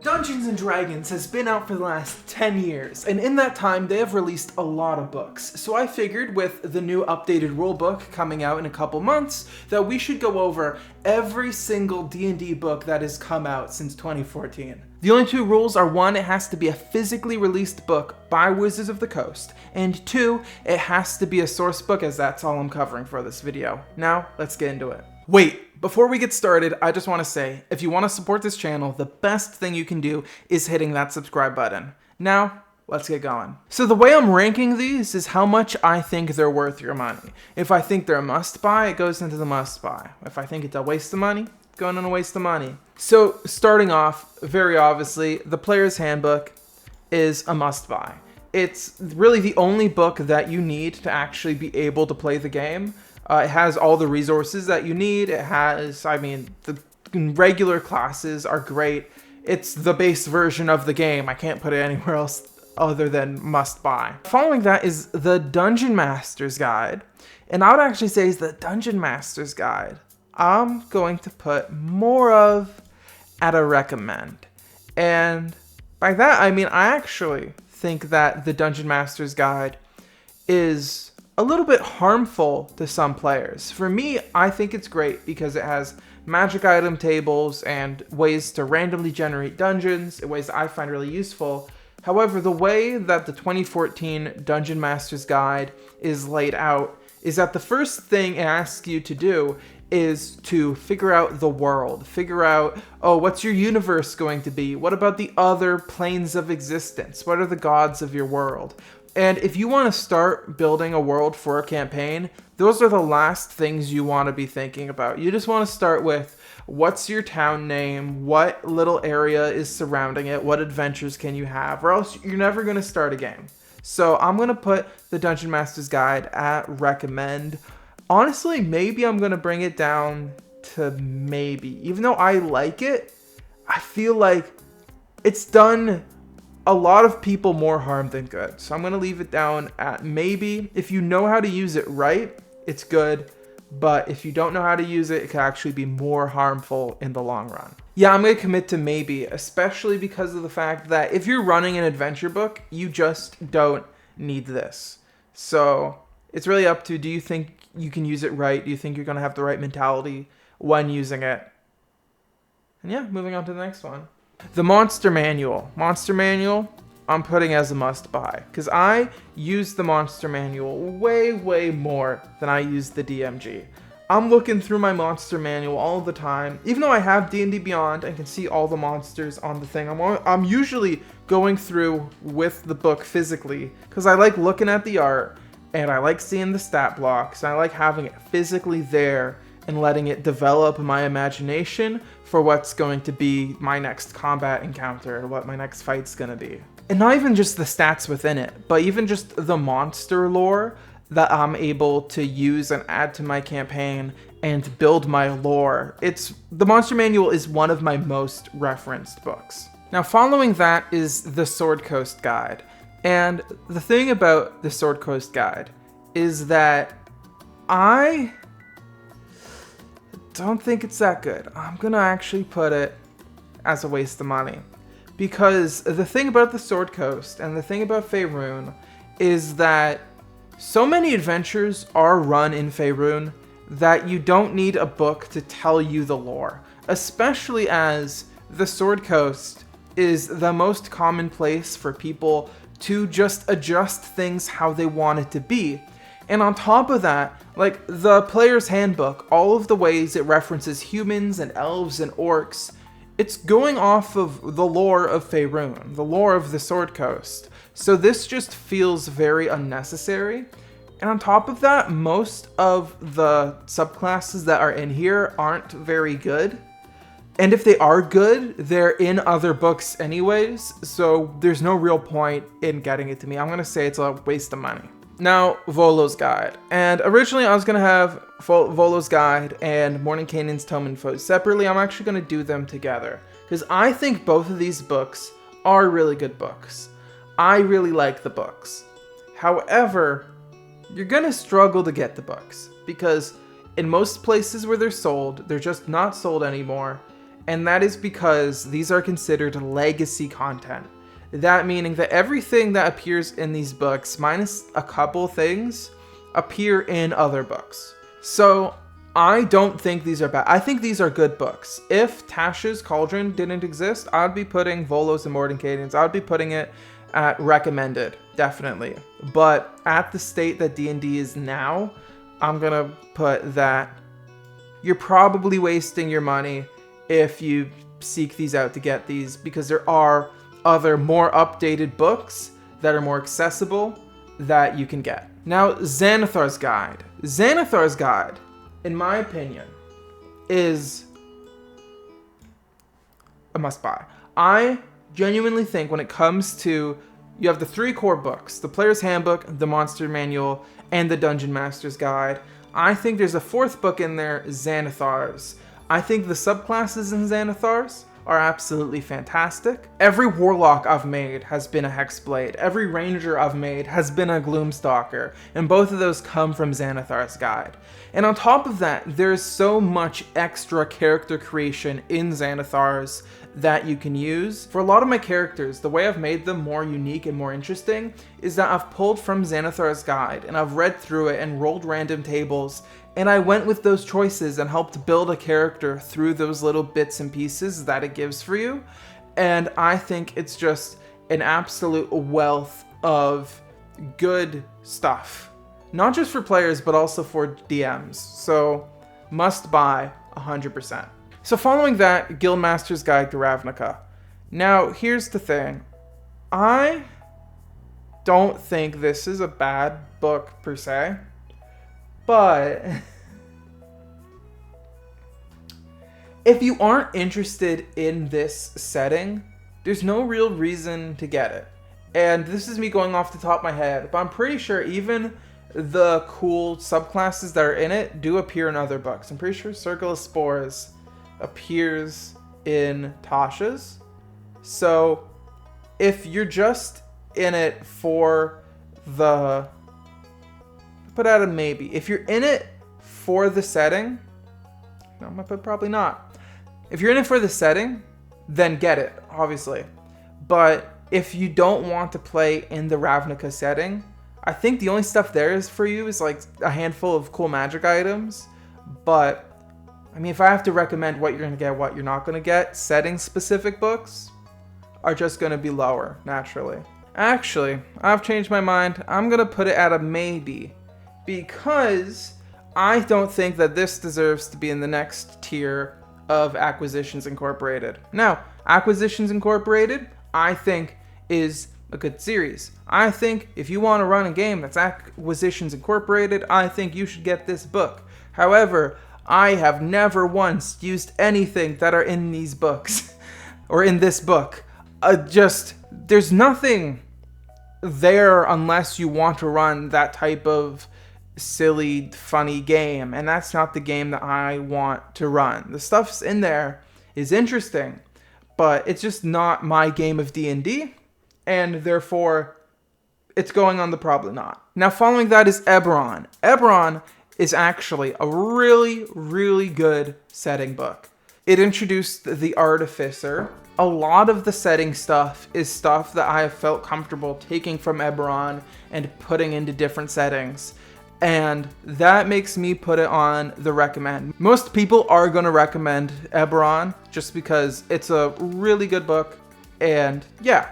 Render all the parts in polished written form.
Dungeons & Dragons has been out for the last 10 years, and in that time they have released a lot of books. So I figured with the new updated rulebook coming out in a couple months, that we should go over every single D&D book that has come out since 2014. The only two rules are: one, it has to be a physically released book by Wizards of the Coast, and two, it has to be a source book, as that's all I'm covering for this video. Now, let's get into it. Wait, before we get started, I just want to say, if you want to support this channel, the best thing you can do is hitting that subscribe button. Now, let's get going. So the way I'm ranking these is how much I think they're worth your money. If I think they're a must buy, it goes into the must buy. If I think it's a waste of money, it's going into a waste of money. So starting off, very obviously, the Player's Handbook is a must buy. It's really the only book that you need to actually be able to play the game. It has all the resources that you need. It has, the regular classes are great. It's the base version of the game. I can't put it anywhere else other than must buy. Following that is the Dungeon Master's Guide. And I would actually say is the Dungeon Master's Guide I'm going to put more of at a recommend. And by that, I mean, I actually think that the Dungeon Master's Guide is a little bit harmful to some players. For me, I think it's great because it has magic item tables and ways to randomly generate dungeons, ways that I find really useful. However, the way that the 2014 Dungeon Master's Guide is laid out is that the first thing it asks you to do is to figure out the world. Figure out, oh, what's your universe going to be? What about the other planes of existence? What are the gods of your world? And if you want to start building a world for a campaign, those are the last things you want to be thinking about. You just want to start with, what's your town name? What little area is surrounding it? What adventures can you have? Or else you're never going to start a game. So I'm going to put the Dungeon Master's Guide at recommend. Honestly, maybe I'm going to bring it down to maybe. Even though I like it, I feel like it's done a lot of people more harm than good. So I'm going to leave it down at maybe. If you know how to use it right, it's good. But if you don't know how to use it, it can actually be more harmful in the long run. Yeah, I'm going to commit to maybe, especially because of the fact that if you're running an adventure book, you just don't need this. So it's really up to, do you think you can use it right? Do you think you're going to have the right mentality when using it? And yeah, moving on to the next one. The Monster Manual. Monster Manual, I'm putting as a must-buy, because I use the Monster Manual way more than I use the DMG. I'm looking through my Monster Manual all the time. Even though I have D&D Beyond and can see all the monsters on the thing, I'm usually going through with the book physically, because I like looking at the art, and I like seeing the stat blocks, and I like having it physically there and letting it develop my imagination for what's going to be my next combat encounter, or what my next fight's gonna be. And not even just the stats within it, but even just the monster lore that I'm able to use and add to my campaign and build my lore. The Monster Manual is one of my most referenced books. Now, following that is the Sword Coast Guide. And the thing about the Sword Coast Guide is that I don't think it's that good. I'm gonna actually put it as a waste of money. Because the thing about the Sword Coast and the thing about Faerun is that so many adventures are run in Faerun that you don't need a book to tell you the lore. Especially as the Sword Coast is the most common place for people to just adjust things how they want it to be. And on top of that, like the Player's Handbook, all of the ways it references humans and elves and orcs, it's going off of the lore of Faerun, the lore of the Sword Coast. So this just feels very unnecessary. And on top of that, most of the subclasses that are in here aren't very good. And if they are good, they're in other books anyways, so there's no real point in getting it to me. I'm gonna say it's a waste of money. Now, Volo's Guide. And originally I was going to have Volo's Guide and Mordenkainen's Tome info separately. I'm actually going to do them together, because I think both of these books are really good books. I really like the books. However, you're going to struggle to get the books, because in most places where they're sold, they're just not sold anymore. And that is because these are considered legacy content. That meaning that everything that appears in these books, minus a couple things, appear in other books. So I don't think these are bad. I think these are good books. If Tasha's Cauldron didn't exist, I'd be putting Volos and Mordenkainens. I'd be putting it at recommended, definitely. But at the state that D&D is now, I'm gonna put that you're probably wasting your money if you seek these out to get these, because there are other more updated books that are more accessible that you can get. Now, Xanathar's Guide. Xanathar's Guide, in my opinion, is a must-buy. I genuinely think when it comes to, you have the 3 core books, the Player's Handbook, the Monster Manual, and the Dungeon Master's Guide. I think there's a 4th book in there, Xanathar's. I think the subclasses in Xanathar's are absolutely fantastic. Every warlock I've made has been a Hexblade. Every ranger I've made has been a Gloomstalker, and both of those come from Xanathar's Guide. And on top of that, there's so much extra character creation in Xanathar's that you can use. For a lot of my characters, the way I've made them more unique and more interesting is that I've pulled from Xanathar's Guide and I've read through it and rolled random tables, and I went with those choices and helped build a character through those little bits and pieces that it gives for you. And I think it's just an absolute wealth of good stuff. Not just for players, but also for DMs. So, must buy 100%. So following that, Guildmaster's Guide to Ravnica. Now, here's the thing. I don't think this is a bad book per se, but if you aren't interested in this setting, there's no real reason to get it. And this is me going off the top of my head, but I'm pretty sure even the cool subclasses that are in it do appear in other books. I'm pretty sure Circle of Spores appears in Tasha's. So if you're just in it for the, put out a maybe. If you're in it for the setting, no, I'm gonna put probably not. If you're in it for the setting, then get it, obviously. But if you don't want to play in the Ravnica setting, I think the only stuff there is for you is like a handful of cool magic items. But I mean, if I have to recommend what you're going to get, what you're not going to get, setting-specific books are just going to be lower, naturally. Actually, I've changed my mind. I'm going to put it at a maybe, because I don't think that this deserves to be in the next tier of Acquisitions Incorporated. Now, Acquisitions Incorporated, I think, is a good series. I think if you want to run a game that's Acquisitions Incorporated, I think you should get this book. However, I have never once used anything that are in these books, or in this book. There's nothing there unless you want to run that type of silly, funny game, and that's not the game that I want to run. The stuff's in there is interesting, but it's just not my game of D&D, and therefore, it's going on the probably not. Now, following that is Eberron. Eberron is actually a really, really good setting book. It introduced the Artificer. A lot of the setting stuff is stuff that I have felt comfortable taking from Eberron and putting into different settings. And that makes me put it on the recommend. Most people are going to recommend Eberron just because it's a really good book. And yeah,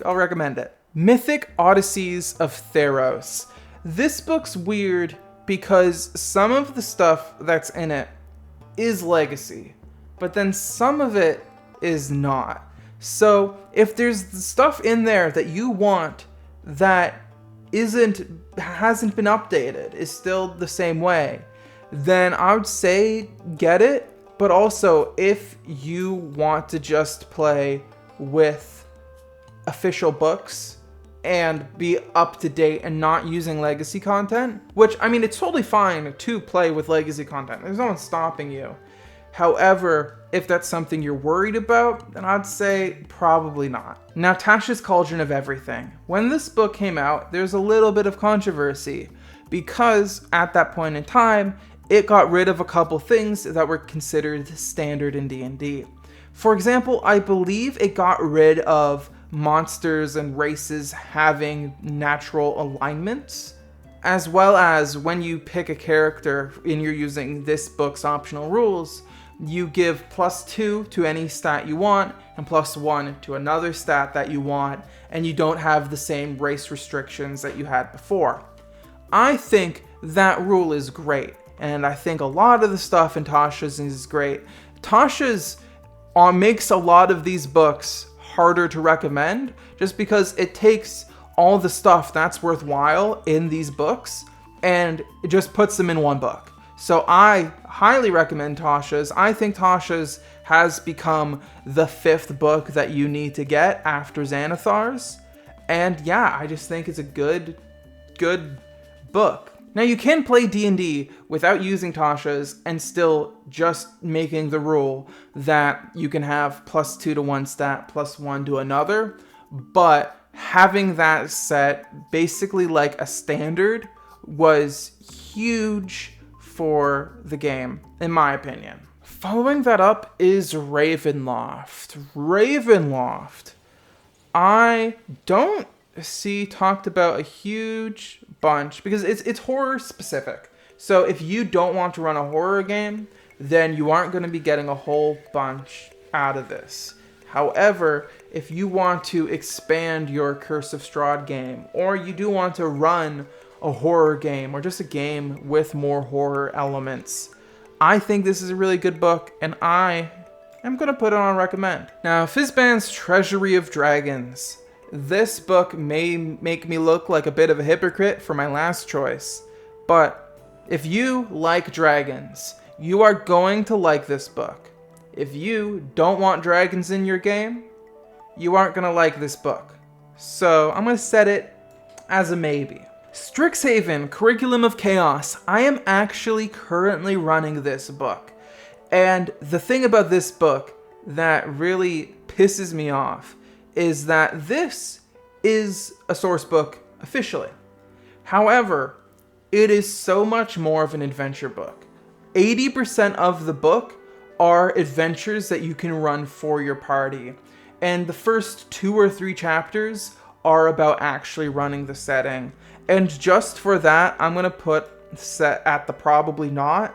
I'll recommend it. Mythic Odysseys of Theros. This book's weird because some of the stuff that's in it is legacy, but then some of it is not. So if there's the stuff in there that you want that hasn't been updated, is still the same way, then I would say get it. But also, if you want to just play with official books and be up to date and not using legacy content, which, I mean, it's totally fine to play with legacy content. There's no one stopping you. However, if that's something you're worried about, then I'd say probably not. Now, Tasha's Cauldron of Everything. When this book came out, there's a little bit of controversy because at that point in time, it got rid of a couple things that were considered standard in D&D. For example, I believe it got rid of monsters and races having natural alignments, as well as when you pick a character and you're using this book's optional rules, you give +2 to any stat you want and +1 to another stat that you want, and you don't have the same race restrictions that you had before. I think that rule is great, and I think a lot of the stuff in Tasha's is great. Tasha's makes a lot of these books harder to recommend just because it takes all the stuff that's worthwhile in these books and it just puts them in one book. So I highly recommend Tasha's. I think Tasha's has become the 5th book that you need to get after Xanathar's. And yeah, I just think it's a good book. Now you can play D&D without using Tasha's and still just making the rule that you can have +2 to one stat, +1 to another. But having that set basically like a standard was huge for the game, in my opinion. Following that up is Ravenloft. Ravenloft, I don't see talked about a huge bunch because it's horror specific. So if you don't want to run a horror game, then you aren't going to be getting a whole bunch out of this. However, if you want to expand your Curse of Strahd game, or you do want to run a horror game, or just a game with more horror elements, I think this is a really good book, and I am going to put it on recommend. Now, Fizban's Treasury of Dragons. This book may make me look like a bit of a hypocrite for my last choice, but if you like dragons, you are going to like this book. If you don't want dragons in your game, you aren't going to like this book. So I'm going to set it as a maybe. Strixhaven, Curriculum of Chaos. I am actually currently running this book. And the thing about this book that really pisses me off is that this is a source book officially. However, it is so much more of an adventure book. 80% of the book are adventures that you can run for your party. And the first 2 or 3 chapters are about actually running the setting. And just for that, I'm going to put set at the probably not,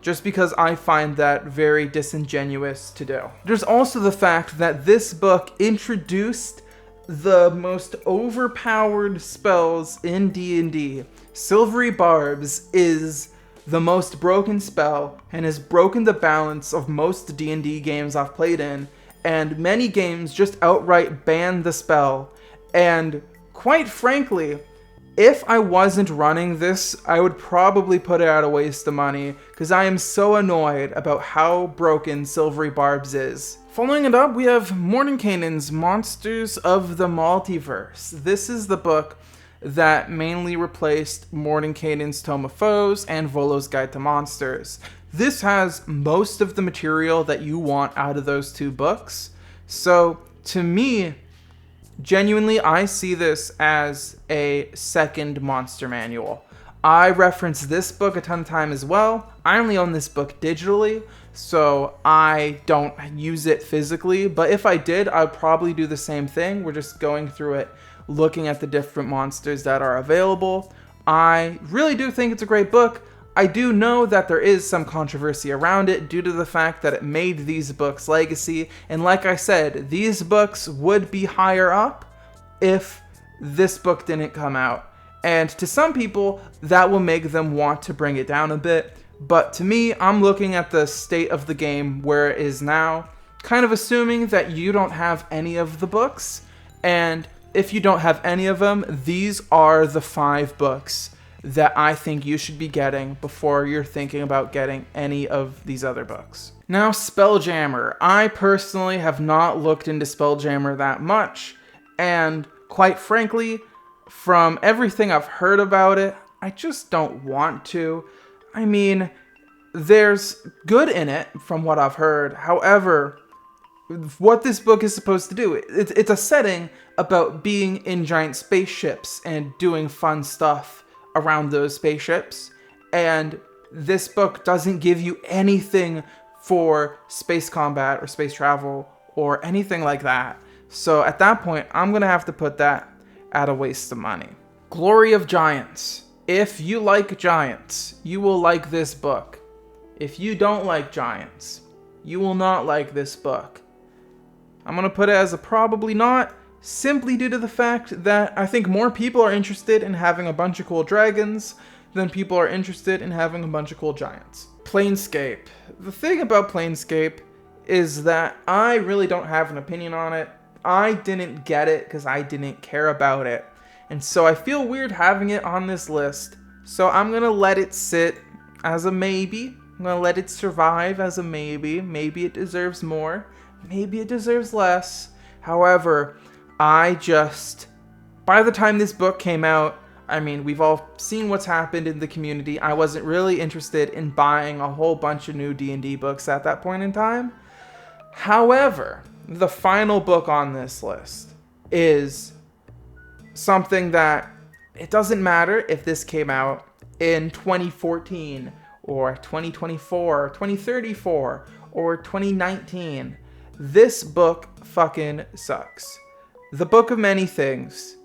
just because I find that very disingenuous to do. There's also the fact that this book introduced the most overpowered spells in D&D. Silvery Barbs is the most broken spell and has broken the balance of most D&D games I've played in, and many games just outright ban the spell. And quite frankly, if I wasn't running this, I would probably put it at a waste of money, because I am so annoyed about how broken Silvery Barbs is. Following it up, we have Mordenkainen's Monsters of the Multiverse. This is the book that mainly replaced Mordenkainen's Tome of Foes and Volo's Guide to Monsters. This has most of the material that you want out of those 2 books. So, to me, genuinely, I see this as a second monster manual. I reference this book a ton of time as well. I only own this book digitally, so I don't use it physically. But if I did, I'd probably do the same thing. We're just going through it, looking at the different monsters that are available. I really do think it's a great book. I do know that there is some controversy around it due to the fact that it made these books legacy, and like I said, these books would be higher up if this book didn't come out. And to some people, that will make them want to bring it down a bit, but to me, I'm looking at the state of the game where it is now, kind of assuming that you don't have any of the books, and if you don't have any of them, these are the 5 books that I think you should be getting before you're thinking about getting any of these other books. Now, Spelljammer. I personally have not looked into Spelljammer that much, and quite frankly, from everything I've heard about it, I just don't want to. I mean, there's good in it from what I've heard. However, what this book is supposed to do, it's a setting about being in giant spaceships and doing fun stuff around those spaceships, and this book doesn't give you anything for space combat or space travel or anything like that. So at that point, I'm going to have to put that at a waste of money. Glory of Giants. If you like giants, you will like this book. If you don't like giants, you will not like this book. I'm going to put it as a probably not, simply due to the fact that I think more people are interested in having a bunch of cool dragons than people are interested in having a bunch of cool giants. Planescape. The thing about Planescape is that I really don't have an opinion on it. I didn't get it because I didn't care about it. And so I feel weird having it on this list. So I'm going to let it sit as a maybe. I'm going to let it survive as a maybe. Maybe it deserves more. Maybe it deserves less. However, by the time this book came out, I mean, we've all seen what's happened in the community. I wasn't really interested in buying a whole bunch of new D&D books at that point in time. However, the final book on this list is something that it doesn't matter if this came out in 2014 or 2024, 2034 or 2019. This book fucking sucks. The Book of Many Things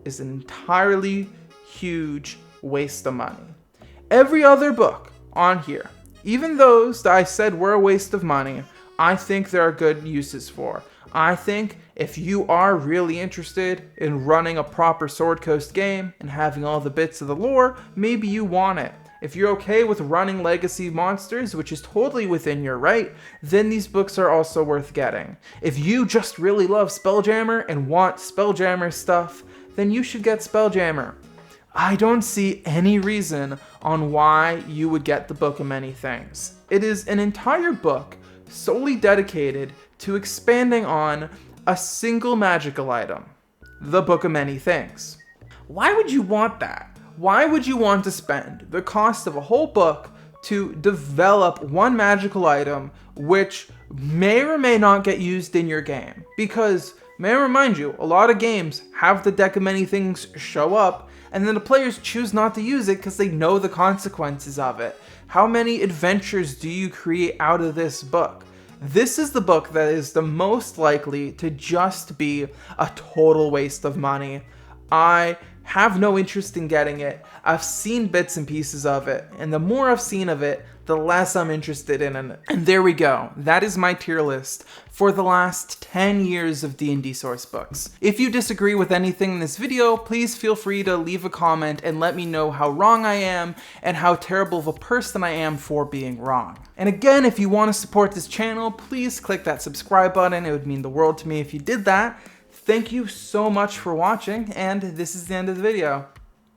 is an entirely huge waste of money. Every other book on here, even those that I said were a waste of money, I think there are good uses for. I think if you are really interested in running a proper Sword Coast game and having all the bits of the lore, maybe you want it. If you're okay with running legacy monsters, which is totally within your right, then these books are also worth getting. If you just really love Spelljammer and want Spelljammer stuff, then you should get Spelljammer. I don't see any reason on why you would get the Book of Many Things. It is an entire book solely dedicated to expanding on a single magical item, the Book of Many Things. Why would you want that? Why would you want to spend the cost of a whole book to develop one magical item which may or may not get used in your game? Because, may I remind you, a lot of games have the Deck of Many Things show up, and then the players choose not to use it because they know the consequences of it. How many adventures do you create out of this book? This is the book that is the most likely to just be a total waste of money. I have no interest in getting it. I've seen bits and pieces of it, and the more I've seen of it, the less I'm interested in it. And there we go. That is my tier list for the last 10 years of D&D source books. If you disagree with anything in this video, please feel free to leave a comment and let me know how wrong I am and how terrible of a person I am for being wrong. And again, if you want to support this channel, please click that subscribe button. It would mean the world to me if you did that. Thank you so much for watching, and this is the end of the video.